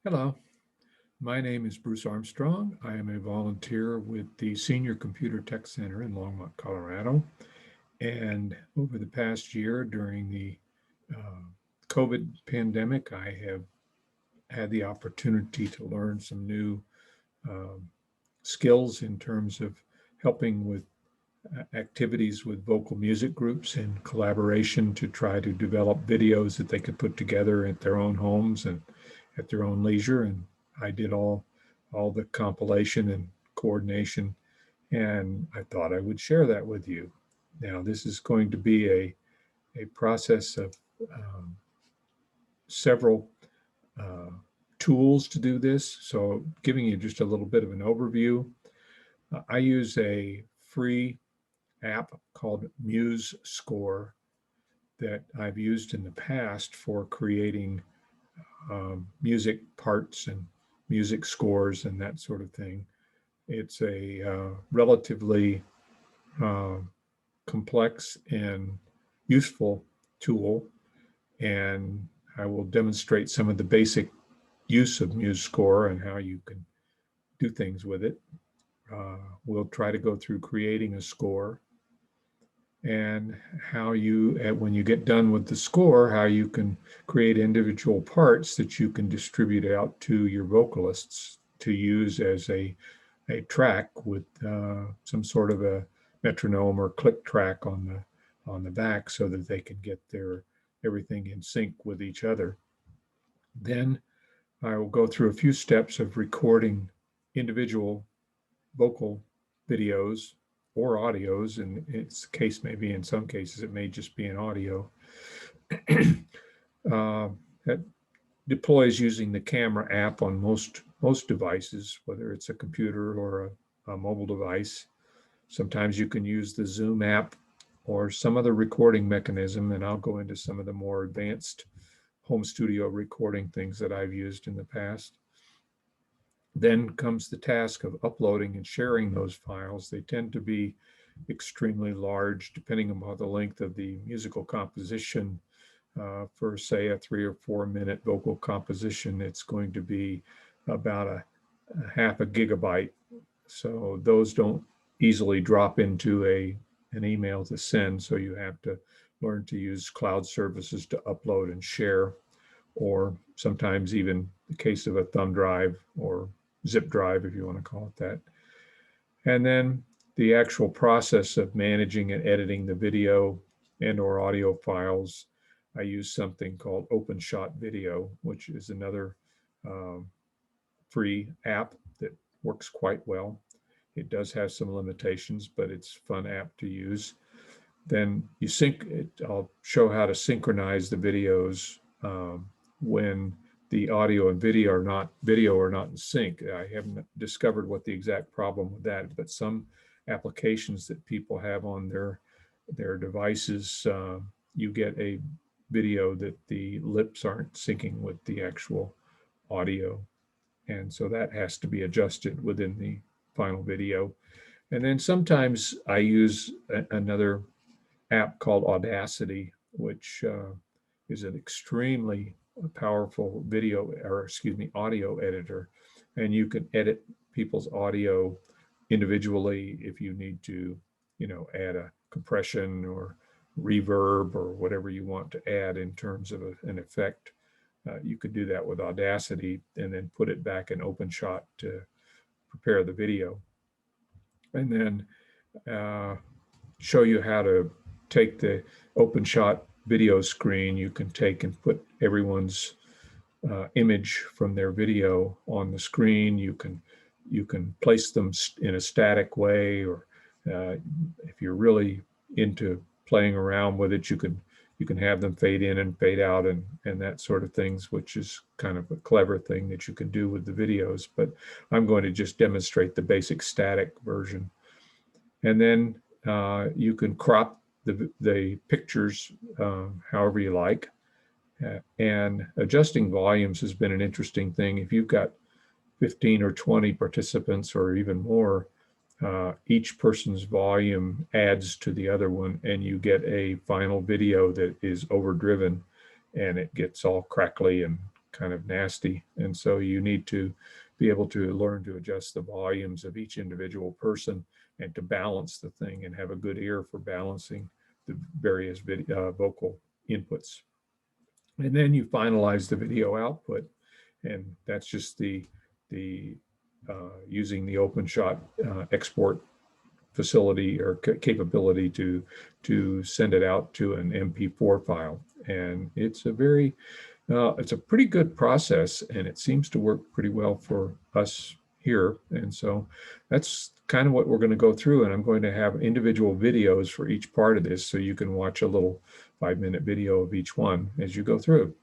Hello, my name is Bruce Armstrong. I am a volunteer with the Senior Computer Tech Center in Longmont, Colorado. And over the past year during the uh, COVID pandemic, I have had the opportunity to learn some new um, skills in terms of helping with activities with vocal music groups and collaboration to try to develop videos that they could put together at their own homes and at their own leisure. And I did all the compilation and coordination, and I thought I would share that with you. Now, this is going to be a process of um, several uh, tools to do this. So, giving you just a little bit of an overview, I use a free app called MuseScore that I've used in the past for creating music parts and music scores and that sort of thing. It's a relatively uh, complex and useful tool, and I will demonstrate some of the basic use of MuseScore and how you can do things with it. We'll try to go through creating a score and how you, when you get done with the score, how you can create individual parts that you can distribute out to your vocalists to use as a track with some sort of a metronome or click track on the back so that they can get their everything in sync with each other. Then I will go through a few steps of recording individual vocal videos or audios, and its case may be in some cases it may just be an audio. That deploys using the camera app on most devices, whether it's a computer or a mobile device. Sometimes you can use the Zoom app or some other recording mechanism, and I'll go into some of the more advanced home studio recording things that I've used in the past. Then comes the task of uploading and sharing those files. They tend to be extremely large, depending upon the length of the musical composition. For say a 3 or 4 minute vocal composition, it's going to be about a half a gigabyte. So those don't easily drop into an email to send. So you have to learn to use cloud services to upload and share, or sometimes even the case of a thumb drive or zip drive, if you want to call it that. And then the actual process of managing and editing the video and or audio files, I use something called OpenShot Video, which is another um, free app that works quite well. It does have some limitations, but it's a fun app to use. Then you sync it. I'll show how to synchronize the videos when the audio and video are not in sync. I haven't discovered what the exact problem with that, but some applications that people have on their devices, you get a video that the lips aren't syncing with the actual audio, and so that has to be adjusted within the final video. And then sometimes I use another app called Audacity, which is an extremely powerful video, or excuse me, audio editor. And you can edit people's audio individually if you need to, add a compression or reverb or whatever you want to add in terms of an effect. You could do that with Audacity and then put it back in OpenShot to prepare the video. And then show you how to take the OpenShot video screen. You can take and put everyone's image from their video on the screen. You can place them in a static way, or if you're really into playing around with it, you can have them fade in and fade out and that sort of things, which is kind of a clever thing that you can do with the videos. But I'm going to just demonstrate the basic static version. And then you can crop the pictures however you like. And adjusting volumes has been an interesting thing. If you've got 15 or 20 participants or even more, each person's volume adds to the other one, and you get a final video that is overdriven, and it gets all crackly and kind of nasty. And so you need to be able to learn to adjust the volumes of each individual person and to balance the thing and have a good ear for balancing the various vocal inputs. And then you finalize the video output, and that's just the using the OpenShot export facility or capability to send it out to an MP4 file. And it's a pretty good process, and it seems to work pretty well for us here. And so that's kind of what we're going to go through. And I'm going to have individual videos for each part of this, so you can watch a little 5-minute video of each one as you go through.